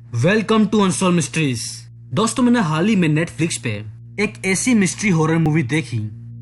Welcome to unsolved mysteries. दोस्तों, मैंने हाल ही में नेटफ्लिक्स पे एक ऐसी मिस्ट्री हॉरर मूवी देखी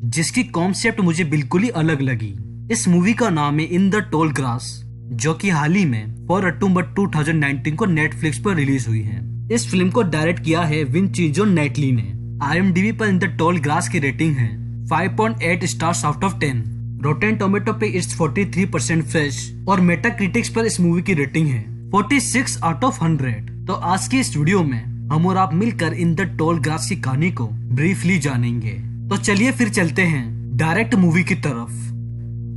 जिसकी कॉन्सेप्ट मुझे बिल्कुल ही अलग लगी। इस मूवी का नाम है इन द टॉल ग्रास, जो कि हाल ही में 4 अक्टूबर 2019 को नेटफ्लिक्स पर रिलीज हुई है। इस फिल्म को डायरेक्ट किया है विंचीजो नाइटली ने। IMDb पर इन द टॉल ग्रास की रेटिंग है 5.8 stars out of 10। Rotten tomato पे इट्स 43% फ्रेश और मेटाक्रिटिक्स पर इस मूवी की रेटिंग है 46 आउट ऑफ 100। तो आज के इस वीडियो में हम और आप मिलकर इन द टॉल ग्रास की कहानी को ब्रीफली जानेंगे। तो चलिए फिर चलते हैं डायरेक्ट मूवी की तरफ।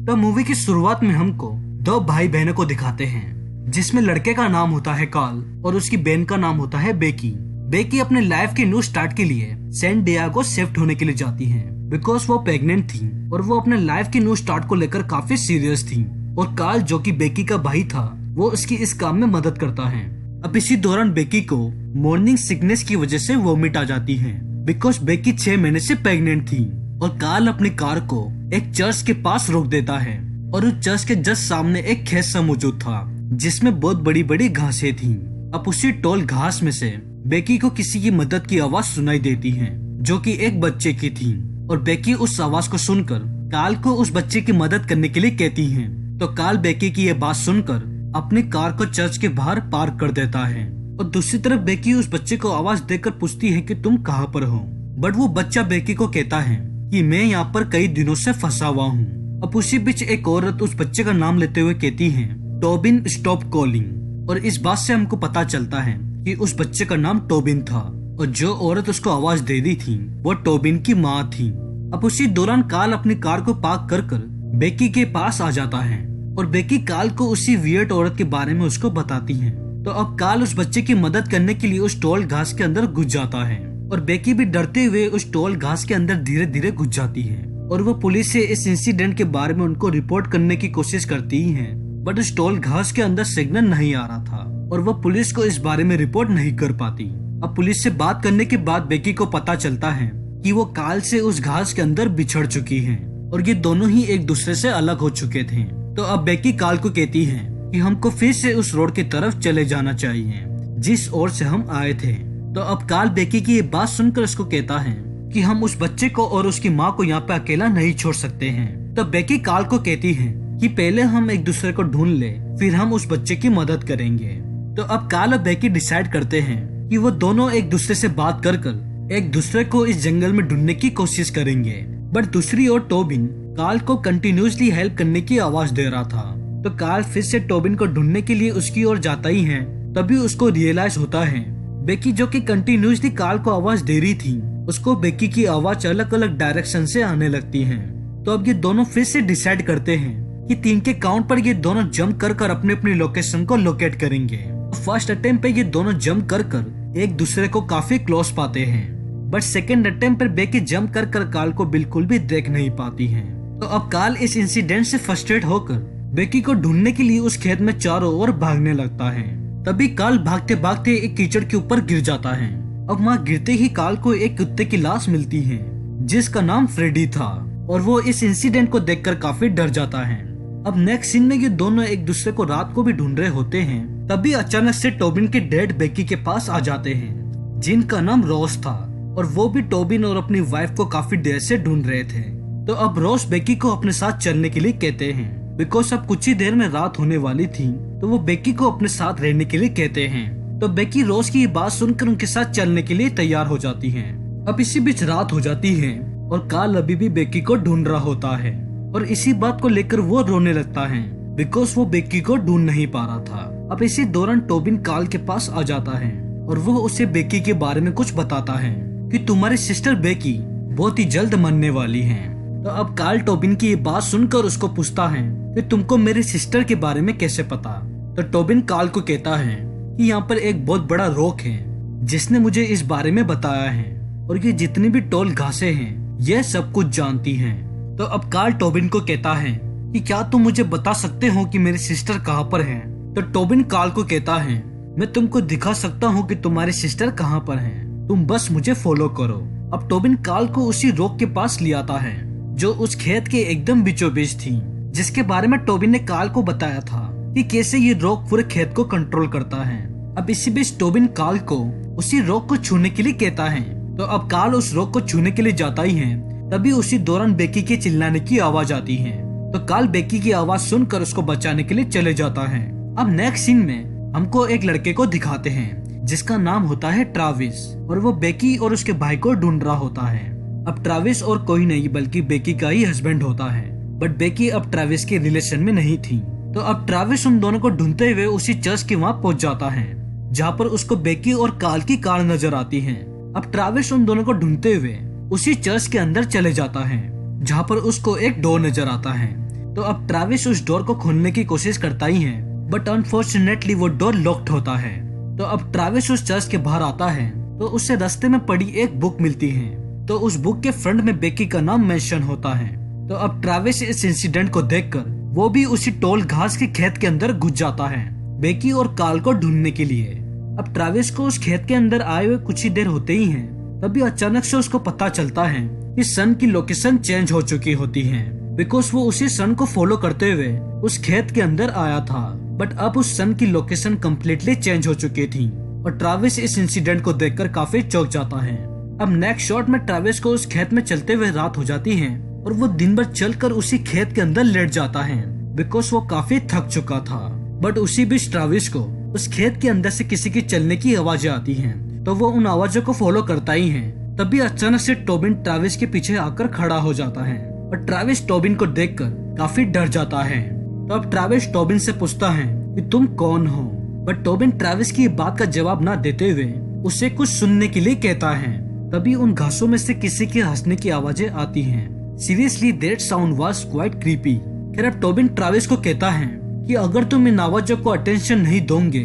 तो मूवी की शुरुआत में हमको दो भाई बहनों को दिखाते हैं, जिसमें लड़के का नाम होता है कार्ल और उसकी बहन का नाम होता है बेकी। बेकी अपने लाइफ के न्यू स्टार्ट के लिए सैन डिएगो शिफ्ट होने के लिए जाती है बिकॉज वो प्रेग्नेंट थी और वो अपने लाइफ के न्यू स्टार्ट को लेकर काफी सीरियस थी। और कार्ल, जो कि बेकी का भाई था, वो उसकी इस काम में मदद करता है। अब इसी दौरान बेकी को मॉर्निंग सिकनेस की वजह से वोमिट आ जाती है बिकॉज बेकी 6 महीने से प्रेग्नेंट थी। और कार्ल अपनी कार को एक चर्च के पास रोक देता है और उस चर्च के जस्ट सामने एक खेत सा मौजूद था जिसमें बहुत बड़ी बड़ी घासें थी। अब उसी टॉल घास में से बेकी को किसी की मदद की आवाज सुनाई देती है, जो कि एक बच्चे की थी। और बेकी उस आवाज को सुनकर कार्ल को उस बच्चे की मदद करने के लिए कहती है। तो कार्ल बेकी की ये बात सुनकर अपनी कार को चर्च के बाहर पार्क कर देता है। और दूसरी तरफ बेकी उस बच्चे को आवाज देकर पूछती है कि तुम कहाँ पर हो। बट वो बच्चा बेकी को कहता है कि मैं यहाँ पर कई दिनों से फंसा हुआ हूँ। अब उसी बीच एक औरत उस बच्चे का नाम लेते हुए कहती है, टोबिन स्टॉप कॉलिंग। और इस बात से हमको पता चलता है कि उस बच्चे का नाम टोबिन था और जो औरत उसको आवाज दे रही थी वो टोबिन की माँ थी। अब उसी दौरान कार्ल अपनी कार को पार्क कर बेकी के पास आ जाता है और बेकी कार्ल को उसी वियर्ड औरत के बारे में उसको बताती है। तो अब कार्ल उस बच्चे की मदद करने के लिए उस टॉल घास के अंदर घुस जाता है और बेकी भी डरते हुए उस टॉल घास के अंदर धीरे धीरे घुस जाती है। और वो पुलिस से इस इंसिडेंट के बारे में उनको रिपोर्ट करने की कोशिश करती ही है, बट उस टॉल घास के अंदर सिग्नल नहीं आ रहा था और वो पुलिस को इस बारे में रिपोर्ट नहीं कर पाती। अब पुलिस से बात करने के बाद बेकी को पता चलता है कि वो कार्ल से उस घास के अंदर बिछड़ चुकी है और ये दोनों ही एक दूसरे से अलग हो चुके थे। तो अब बेकी कार्ल को कहती है कि हमको फिर से उस रोड की तरफ चले जाना चाहिए जिस ओर से हम आए थे। तो अब कार्ल बेकी की ये बात सुनकर उसको कहता है कि हम उस बच्चे को और उसकी माँ को यहाँ पे अकेला नहीं छोड़ सकते हैं। तो बेकी कार्ल को कहती है कि पहले हम एक दूसरे को ढूंढ ले, फिर हम उस बच्चे की मदद करेंगे। तो अब कार्ल और बेकी डिसाइड करते हैं कि वो दोनों एक दूसरे से बात कर एक दूसरे को इस जंगल में ढूंढने की कोशिश करेंगे। बट दूसरी ओर टोबिन कार्ल को कंटिन्यूसली हेल्प करने की आवाज दे रहा था। तो कार्ल फिर से टोबिन को ढूंढने के लिए उसकी ओर जाता ही है, तभी उसको रियलाइज होता है बेकी, जो कि कंटिन्यूसली कार्ल को आवाज दे रही थी, उसको बेकी की आवाज अलग अलग डायरेक्शन से आने लगती है। तो अब ये दोनों फिर से डिसाइड करते हैं कि 3 के काउंट पर ये दोनों जंप कर अपने अपनी लोकेशन को लोकेट करेंगे। फर्स्ट अटेम्प्ट पे ये दोनों जंप कर एक दूसरे को काफी क्लोज पाते हैं, बट सेकेंड अटेम्प्ट पर बेकी जंप कर कार्ल को बिल्कुल भी देख नहीं पाती है। तो अब कार्ल इस इंसिडेंट से फ्रस्ट्रेट होकर बेकी को ढूंढने के लिए उस खेत में चारों ओर भागने लगता है। तभी कार्ल भागते भागते एक कीचड़ के ऊपर गिर जाता है। अब वहाँ गिरते ही कार्ल को एक कुत्ते की लाश मिलती है जिसका नाम फ्रेडी था और वो इस इंसिडेंट को देखकर काफी डर जाता है। अब नेक्स्ट सीन में ये दोनों एक दूसरे को रात को भी ढूंढ रहे होते हैं, तभी अचानक से टोबिन के डेड बेकी के पास आ जाते हैं जिनका नाम रोज था और वो भी टोबिन और अपनी वाइफ को काफी देर से ढूंढ रहे थे। तो अब रोज बेकी को अपने साथ चलने के लिए कहते हैं बिकॉज अब कुछ ही देर में रात होने वाली थी, तो वो बेकी को अपने साथ रहने के लिए कहते हैं। तो बेकी रोज की ये बात सुनकर उनके साथ चलने के लिए तैयार हो जाती है। अब इसी बीच रात हो जाती है और कार्ल अभी भी बेकी को ढूंढ रहा होता है और इसी बात को लेकर वो रोने लगता है बिकॉज वो बेकी को ढूंढ नहीं पा रहा था। अब इसी दौरान टोबिन कार्ल के पास आ जाता है और वो उसे बेकी के बारे में कुछ बताता है कि तुम्हारी सिस्टर बेकी बहुत ही जल्द मरने वाली है। तो अब कार्ल टोबिन की ये बात सुनकर उसको पूछता है कि तुमको मेरी सिस्टर के बारे में कैसे पता। तो टोबिन कार्ल को कहता है कि यहाँ पर एक बहुत बड़ा रॉक है जिसने मुझे इस बारे में बताया है और ये जितनी भी टॉल घासें हैं ये सब कुछ जानती हैं। तो अब कार्ल टोबिन को कहता है कि क्या तुम मुझे बता सकते हो कि मेरी सिस्टर कहाँ पर है। तो टोबिन कार्ल को कहता है मैं तुमको दिखा सकता हूँ कि तुम्हारी सिस्टर कहाँ पर है, तुम बस मुझे फॉलो करो। अब टोबिन कार्ल को उसी रॉक के पास ले आता है जो उस खेत के एकदम बीचों बीच थी, जिसके बारे में टोबिन ने कार्ल को बताया था कि कैसे ये रॉक पूरे खेत को कंट्रोल करता है। अब इसी बीच टोबिन कार्ल को उसी रॉक को छूने के लिए कहता है। तो अब कार्ल उस रॉक को छूने के लिए जाता ही है, तभी उसी दौरान बेकी के चिल्लाने की आवाज आती है। तो कार्ल बेकी की आवाज सुनकर उसको बचाने के लिए चले जाता है। अब नेक्स्ट सीन में हमको एक लड़के को दिखाते हैं जिसका नाम होता है ट्राविस, और वो बेकी और उसके भाई को ढूंढ रहा होता है। अब ट्राविस और कोई नहीं बल्कि बेकी का ही हस्बैंड होता है, बट बेकी अब ट्राविस के रिलेशन में नहीं थी। तो अब ट्राविस उन दोनों को ढूंढते हुए उसी चर्च के वहाँ पहुंच जाता है जहाँ पर उसको बेकी और कार्ल की कार नजर आती है। अब ट्राविस उन दोनों को ढूंढते हुए उसी चर्च के अंदर चले जाता है जहाँ पर उसको एक डोर नजर आता है। तो अब ट्राविस उस डोर को खोलने की कोशिश करता ही है, बट अनफॉर्चुनेटली वो डोर लॉक्ड होता है। तो अब ट्राविस उस चर्च के बाहर आता है तो उसे रास्ते में पड़ी एक बुक मिलती है। तो उस बुक के फ्रंट में बेकी का नाम मेंशन होता है। तो अब ट्राविस इस इंसिडेंट को देखकर वो भी उसी टोल घास के खेत के अंदर घुस जाता है बेकी और कार्ल को ढूंढने के लिए। अब ट्राविस को उस खेत के अंदर आए हुए कुछ ही देर होते ही हैं, तभी अचानक से उसको पता चलता है कि सन की लोकेशन चेंज हो चुकी होती है, बिकॉज वो उसी सन को फॉलो करते हुए उस खेत के अंदर आया था, बट अब उस सन की लोकेशन कम्प्लीटली चेंज हो चुकी थी। और ट्राविस इस इंसिडेंट को देखकर काफी चौंक जाता है। अब नेक्स्ट शॉट में ट्राविस को उस खेत में चलते हुए रात हो जाती है और वो दिन भर चलकर उसी खेत के अंदर लेट जाता है बिकॉज वो काफी थक चुका था। बट उसी बीच ट्राविस को उस खेत के अंदर से किसी की चलने की आवाजें आती हैं, तो वो उन आवाजों को फॉलो करता ही है। तभी अचानक से टोबिन ट्राविस के पीछे आकर खड़ा हो जाता है और ट्राविस टोबिन को देखकर काफी डर जाता है। तो अब ट्राविस टोबिन से पूछता है कि तुम कौन हो, बट टोबिन ट्राविस की बात का जवाब ना देते हुए उसे कुछ सुनने के लिए कहता है। तभी उन घासों में से किसी के हंसने की आवाजें आती हैं। Seriously that sound was quite creepy. फिर अब टोबिन ट्राविस को कहता है कि अगर तुम इन आवाजों को अटेंशन नहीं दोगे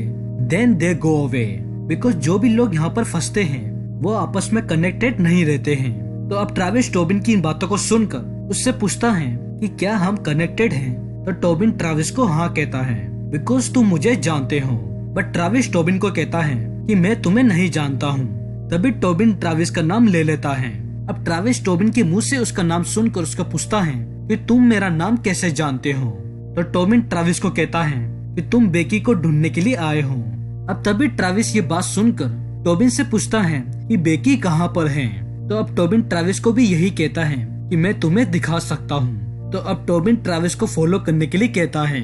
then they go away, because जो भी लोग यहाँ पर फंसते हैं वो आपस में कनेक्टेड नहीं रहते हैं। तो अब ट्राविस टोबिन की इन बातों को सुनकर उससे पूछता है कि क्या हम कनेक्टेड हैं। तो टोबिन ट्राविस को हाँ कहता है बिकॉज तुम मुझे जानते हो। बट ट्राविस टोबिन को कहता है कि मैं तुम्हें नहीं जानता हूँ। तभी टोबिन ट्राविस का नाम ले लेता है। अब ट्राविस टोबिन के मुंह से उसका नाम सुनकर उसको पूछता है कि तुम मेरा नाम कैसे जानते हो। तो टोबिन ट्राविस को कहता है कि तुम बेकी को ढूंढने के लिए आए हो। अब तभी ट्राविस ये बात सुनकर टोबिन से पूछता है कि बेकी कहाँ पर है। तो अब टोबिन ट्राविस को भी यही कहता है कि मैं तुम्हें दिखा सकता हूँ। तो अब टोबिन ट्राविस को फॉलो करने के लिए कहता है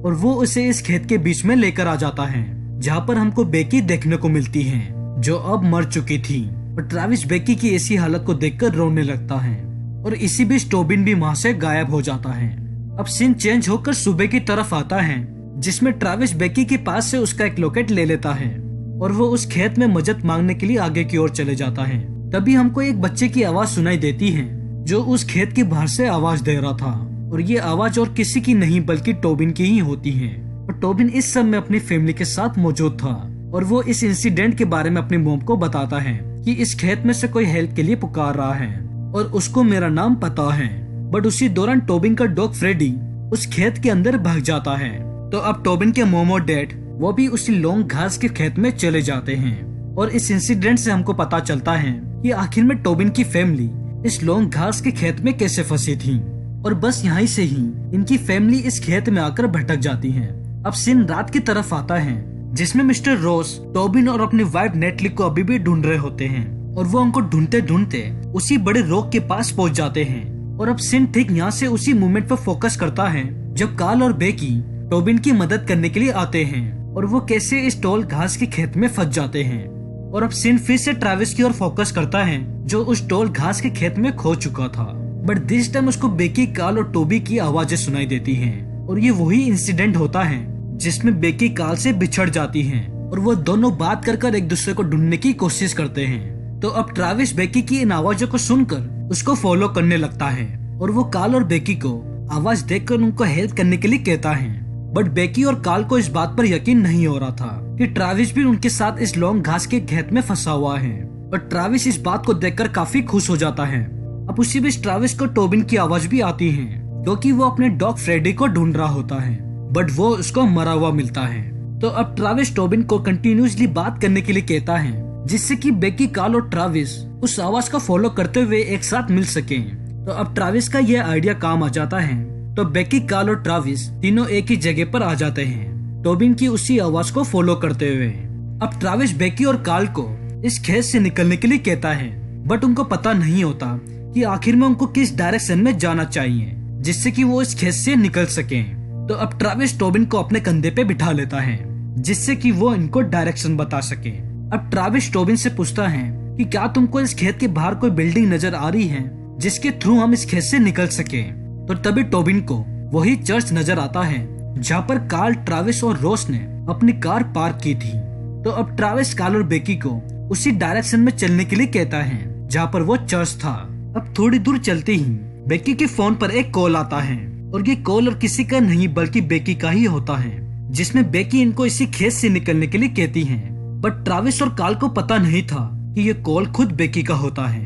और वो उसे इस खेत के बीच में लेकर आ जाता है जहाँ पर हमको बेकी देखने को मिलती है जो अब मर चुकी थी। और ट्राविस बेकी की ऐसी हालत को देखकर रोने लगता है और इसी बीच टोबिन भी वहाँ से गायब हो जाता है। अब सीन चेंज होकर सुबह की तरफ आता है जिसमें ट्राविस बेकी के पास से उसका एक लॉकेट ले लेता है और वो उस खेत में मदद मांगने के लिए आगे की ओर चले जाता है। तभी हमको एक बच्चे की आवाज सुनाई देती है जो उस खेत के बाहर से आवाज दे रहा था और ये आवाज और किसी की नहीं बल्कि टोबिन की ही होती है। और टोबिन इस समय अपनी फैमिली के साथ मौजूद था और वो इस इंसिडेंट के बारे में अपनी मॉम को बताता है कि इस खेत में से कोई हेल्प के लिए पुकार रहा है और उसको मेरा नाम पता है। बट उसी दौरान टोबिन का डॉग फ्रेडी उस खेत के अंदर भाग जाता है। तो अब टोबिन के मॉम और डैड वो भी उसी लॉन्ग घास के खेत में चले जाते हैं और इस इंसिडेंट से हमको पता चलता है कि आखिर में टोबिन की फैमिली इस लॉन्ग घास के खेत में कैसे फंसी थी। और बस यहाँ से ही इनकी फैमिली इस खेत में आकर भटक जाती है। अब सीन रात की तरफ आता है जिसमें मिस्टर रोस टोबिन और अपनी वाइफ नेटली को अभी भी ढूंढ रहे होते हैं और वो उनको ढूंढते ढूंढते उसी बड़े रॉक के पास पहुंच जाते हैं। और अब सीन ठीक यहाँ से उसी मोमेंट पर फोकस करता है जब कार्ल और बेकी टोबिन की मदद करने के लिए आते हैं और वो कैसे इस टॉल घास के खेत में फंस जाते हैं। और अब सीन फिर से ट्रैविस की ओर फोकस करता है जो उस टॉल घास के खेत में खो चुका था, बट दिस टाइम उसको बेकी, कार्ल और टोबी की आवाजें सुनाई देती हैं और ये वही इंसिडेंट होता है जिसमें बेकी कार्ल से बिछड़ जाती हैं और वो दोनों बात कर एक दूसरे को ढूंढने की कोशिश करते हैं। तो अब ट्रैविस बेकी की इन आवाजों को सुनकर उसको फॉलो करने लगता है और वो कार्ल और बेकी को आवाज देखकर उनको हेल्प करने के लिए कहता है। बट बेकी और कार्ल को इस बात पर यकीन नहीं हो रहा था कि ट्रैविस भी उनके साथ इस लॉन्ग घास के खेत में फंसा हुआ है और ट्रैविस इस बात को देखकर काफी खुश हो जाता है। अब उसी बीच ट्रैविस को टोबिन की आवाज भी आती है क्योंकि वो अपने डॉग फ्रेडी को ढूंढ रहा होता है, बट वो उसको मरा हुआ मिलता है। तो अब ट्रैविस टोबिन को कंटिन्यूअसली बात करने के लिए कहता है जिससे कि बेकी, कार्ल और ट्रैविस उस आवाज को फॉलो करते हुए एक साथ मिल सके। तो अब ट्रैविस का यह आइडिया काम आ जाता है तो बेकी, कार्ल और ट्रैविस तीनों एक ही जगह पर आ जाते हैं टोबिन की उसी आवाज को फॉलो करते हुए। अब ट्रैविस बेकी और कार्ल को इस खेत से निकलने के लिए कहता है, बट उनको पता नहीं होता कि आखिर में उनको किस डायरेक्शन में जाना चाहिए जिससे कि वो इस खेत से निकल सके। तो अब ट्रैविस टोबिन को अपने कंधे पे बिठा लेता है जिससे कि वो इनको डायरेक्शन बता सके। अब ट्रैविस टोबिन से पूछता है कि क्या तुमको इस खेत के बाहर कोई बिल्डिंग नजर आ रही है जिसके थ्रू हम इस खेत से निकल सके। तो तभी टोबिन को वही चर्च नजर आता है जहाँ पर कार्ल, ट्रैविस और रोस ने अपनी कार पार्क की थी। तो अब ट्रैविस कार्ल और बेकी को उसी डायरेक्शन में चलने के लिए कहता है जहाँ पर वो चर्च था। अब थोड़ी दूर चलते ही बेकी के फोन पर एक कॉल आता है और ये कॉल और किसी का नहीं बल्कि बेकी का ही होता है, जिसमें बेकी इनको इसी खेत से निकलने के लिए कहती है। बट ट्रैविस और कार्ल को पता नहीं था कि ये कॉल खुद बेकी का होता है।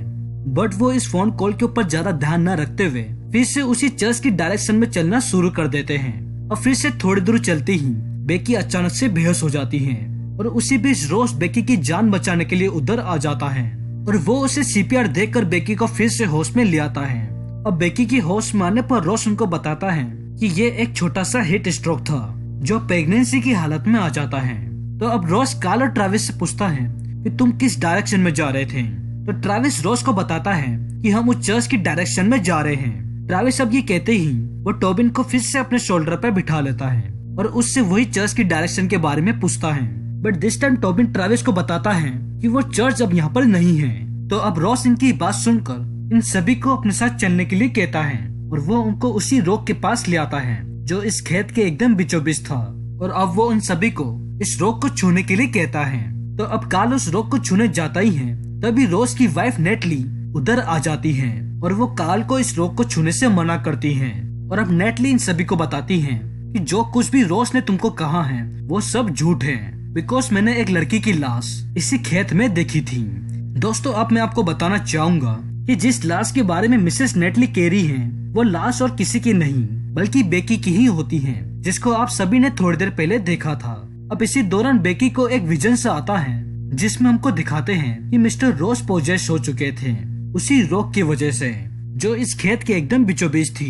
बट वो इस फोन कॉल के ऊपर ज्यादा ध्यान न रखते हुए फिर से उसी चर्च की डायरेक्शन में चलना शुरू कर देते हैं। और फिर से थोड़ी दूर चलते ही बेकी अचानक से बेहोश हो जाती है और उसी बीच रोस बेकी की जान बचाने के लिए उधर आ जाता है और वो उसे सीपीआर देकर बेकी को फिर से होश में ले आता है। अब बेकी की होश में आने पर रोस उनको बताता है कि ये एक छोटा सा हीट स्ट्रोक था जो प्रेगनेंसी की हालत में आ जाता है। तो अब रोस कार्ल और ट्रैविस से पूछता है कि तुम किस डायरेक्शन में जा रहे थे। तो ट्रैविस रोस को बताता है कि हम उस चर्च की डायरेक्शन में जा रहे हैं। ट्रैविस अब ये कहते ही वो टोबिन को फिर से अपने शोल्डर पर बिठा लेता है और उससे वही चर्च की डायरेक्शन के बारे में पूछता है। But this time Tobin Travis को बताता है कि वो चर्च अब यहाँ पर नहीं है। तो अब रॉस इनकी बात सुनकर इन सभी को अपने साथ चलने के लिए कहता है और वो उनको उसी रॉक के पास ले आता है जो इस खेत के एकदम बीचों बीच था। और अब वो उन सभी को इस रॉक को छूने के लिए कहता है। तो अब कार्ल उस रॉक को छूने जाता ही है तभी रोस की वाइफ नेटली उधर आ जाती है और वो कार्ल को इस रॉक को छूने से मना करती है। और अब नेटली इन सभी को बताती है कि जो कुछ भी रोस ने तुमको कहा है वो सब झूठ है, बिकॉज मैंने एक लड़की की लाश इसी खेत में देखी थी। दोस्तों अब मैं आपको बताना चाहूंगा कि जिस लाश के बारे में मिसेस नेटली कह रही है वो लाश और किसी की नहीं बल्कि बेकी की ही होती है, जिसको आप सभी ने थोड़ी देर पहले देखा था। अब इसी दौरान बेकी को एक विजन सा आता है जिसमें हमको दिखाते हैं कि मिस्टर रोस पोजेस हो चुके थे उसी रॉक की वजह से जो इस खेत के एकदम बीचों बीच थी।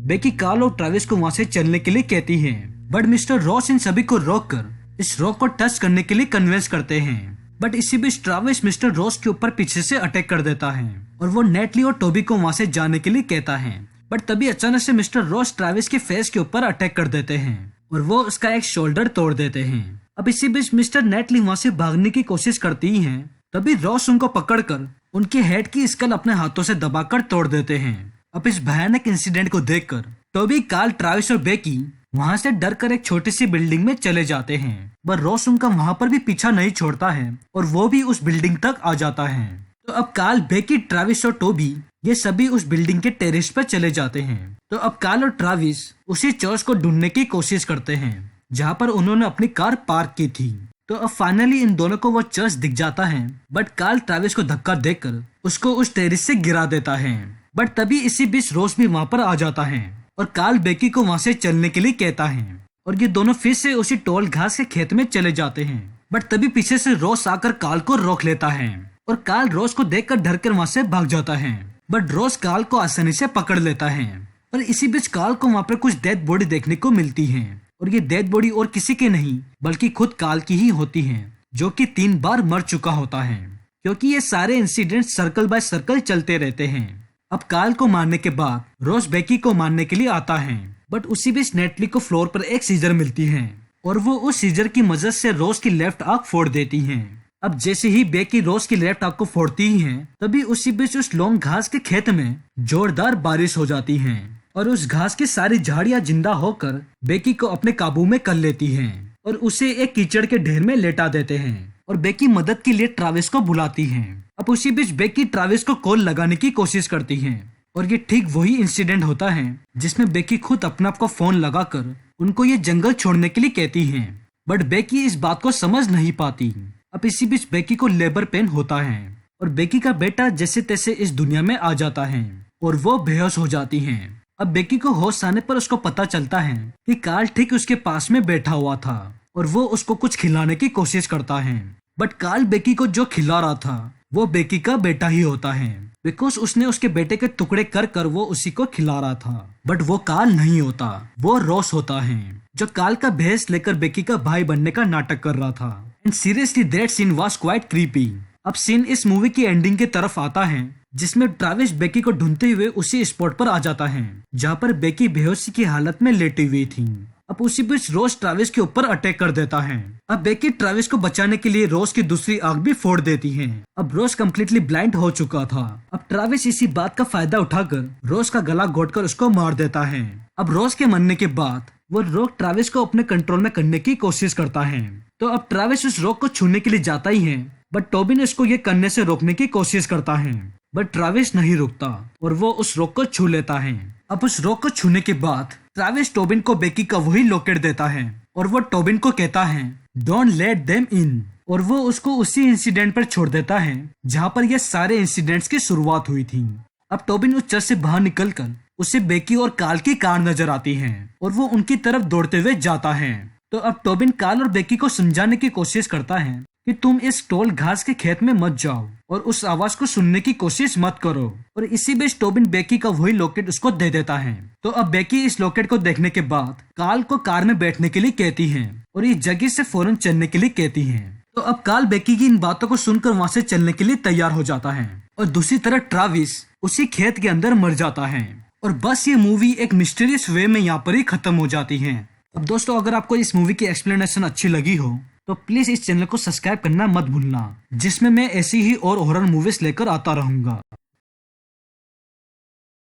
बेकी कार्ल और ट्रैविस को वहाँ से चलने के लिए कहती है बट मिस्टर रॉस इन सभी को रोककर इस रॉक को टच करने के लिए कन्विंस करते हैं। बट इसी बीच ट्रैविस मिस्टर रॉस के ऊपर पीछे से अटैक कर देता है और वो नेटली और टोबी को वहाँ से जाने के लिए कहता है। बट तभी अचानक से मिस्टर रॉस ट्रैविस के फेस के ऊपर अटैक कर देते हैं और वो उसका एक शोल्डर तोड़ देते हैं। अब इसी बीच मिस्टर नेटली वहाँ से भागने की कोशिश करती हैं तभी रॉस उनको पकड़कर उनके हेड की स्कल अपने हाथों से दबाकर तोड़ देते हैं। अब इस भयानक इंसिडेंट को देखकर टोबी, कार्ल, ट्रैविस और बेकी वहाँ से डर कर एक छोटी सी बिल्डिंग में चले जाते हैं। पर रॉस उनका वहाँ पर भी पीछा नहीं छोड़ता है और वो भी उस बिल्डिंग तक आ जाता है। तो अब कार्ल, बेकी, ट्रैविस और टोबी ये सभी उस बिल्डिंग के टेरेस पर चले जाते हैं। तो अब कार्ल और ट्रैविस उसी चर्च को ढूंढने की कोशिश करते हैं जहाँ पर उन्होंने अपनी कार पार्क की थी। तो अब फाइनली इन दोनों को वो चर्च दिख जाता है बट कार्ल ट्रैविस को धक्का देकर उसको उस टेरेस से गिरा देता है। बट तभी इसी बीच रोस भी वहाँ पर आ जाता है और कार्ल बेकी को वहाँ से चलने के लिए कहता है और ये दोनों फिर से उसी टॉल घास के खेत में चले जाते हैं। बट तभी पीछे से रोस आकर कार्ल को रोक लेता है और कार्ल रोस को देखकर डर कर वहाँ से भाग जाता है। बट रोस कार्ल को आसानी से पकड़ लेता है और इसी बीच कार्ल को वहाँ पर कुछ डेड बॉडी देखने को मिलती है और ये डेड बॉडी और किसी की नहीं बल्कि खुद कार्ल की ही होती है जो कि 3 बार मर चुका होता है, क्योंकि ये सारे इंसिडेंट सर्कल बाय सर्कल चलते रहते हैं। अब कार्ल को मारने के बाद रोस बेकी को मारने के लिए आता है बट उसी बीच नेटली को फ्लोर पर एक सीजर मिलती है और वो उस सीजर की मदद से रोस की लेफ्ट आंख फोड़ देती है। अब जैसे ही बेकी रोस की लेफ्ट आंख को फोड़ती ही है तभी उसी बीच उस लॉन्ग घास के खेत में जोरदार बारिश हो जाती है और उस घास की सारी झाड़ियां जिंदा होकर बेकी को अपने काबू में कर लेती हैं और उसे एक कीचड़ के ढेर में लेटा देते हैं और बेकी मदद के लिए ट्रैविस को बुलाती है। अब उसी बीच बेकी ट्रैविस को कॉल लगाने की कोशिश करती है और ये ठीक वही इंसिडेंट होता है जिसमें बेकी खुद अपने आप को फोन लगाकर उनको ये जंगल छोड़ने के लिए कहती है। बट बेकी इस बात को समझ नहीं पाती। अब इसी बीच बेकी को लेबर पेन होता है और बेकी का बेटा जैसे तैसे इस दुनिया में आ जाता है और वो बेहोश हो जाती है। अब बेकी को होश आने पर उसको पता चलता है कि कार्ल ठीक उसके पास में बैठा हुआ था और वो उसको कुछ खिलाने की कोशिश करता है। बट कार्ल बेकी को जो खिला रहा था वो बेकी का बेटा ही होता है, बिकॉज उसने उसके बेटे के टुकड़े कर कर वो उसी को खिला रहा था। बट वो कार्ल नहीं होता, वो रोस होता है जो कार्ल का भेष लेकर बेकी का भाई बनने का नाटक कर रहा था। And seriously that scene was quite creepy. अब सीन इस मूवी की एंडिंग की तरफ आता है जिसमें ट्रैविस बेकी को ढूंढते हुए उसी स्पॉट पर आ जाता है जहाँ पर बेकी बेहोशी की हालत में लेटी हुई थी। अब उसी बीच रोज ट्रैविस के ऊपर अटैक कर देता है। अब बेकी ट्रैविस को बचाने के लिए रोज की दूसरी आंख भी फोड़ देती है। अब रोज कम्प्लीटली ब्लाइंड हो चुका था। अब ट्रैविस इसी बात का फायदा उठाकर रोज का गला घोटकर उसको मार देता है। अब रोज के मरने के बाद वो रॉक ट्रैविस को अपने कंट्रोल में करने की कोशिश करता है। तो अब ट्रैविस उस रॉक को छूने के लिए जाता ही है, बट टोबिन उसको ये करने से रोकने की कोशिश करता है, बट ट्रैविस नहीं रुकता और वो उस रॉक को छू लेता है। अब उस रॉक को छूने के बाद ट्रैविस टोबिन को बेकी का वही लॉकेट देता है और वो टोबिन को कहता है डोंट लेट देम इन, और वो उसको उसी इंसिडेंट पर छोड़ देता है जहाँ पर ये सारे इंसिडेंट्स की शुरुआत हुई थी। अब टोबिन उस चर्च से बाहर निकलकर उसे बेकी और काल की कार नजर आती है और वो उनकी तरफ दौड़ते हुए जाता है। तो अब टोबिन काल और बेकी को समझाने की कोशिश करता है कि तुम इस टोल घास के खेत में मत जाओ और उस आवाज को सुनने की कोशिश मत करो। और इसी बीच टोबिन बेकी का वही लॉकेट उसको दे देता है। तो अब बेकी इस लॉकेट को देखने के बाद काल को कार में बैठने के लिए कहती है और इस जगह से फौरन चलने के लिए कहती है। तो अब काल बेकी की इन बातों को सुनकर वहाँ से चलने के लिए तैयार हो जाता है और दूसरी तरफ ट्रैविस उसी खेत के अंदर मर जाता है। और बस ये मूवी एक मिस्टीरियस वे में यहाँ पर ही खत्म हो जाती है। अब दोस्तों, अगर आपको इस मूवी की एक्सप्लेनेशन अच्छी लगी हो तो प्लीज इस चैनल को सब्सक्राइब करना मत भूलना, जिसमें मैं ऐसी ही और हॉरर मूवीज लेकर आता रहूंगा।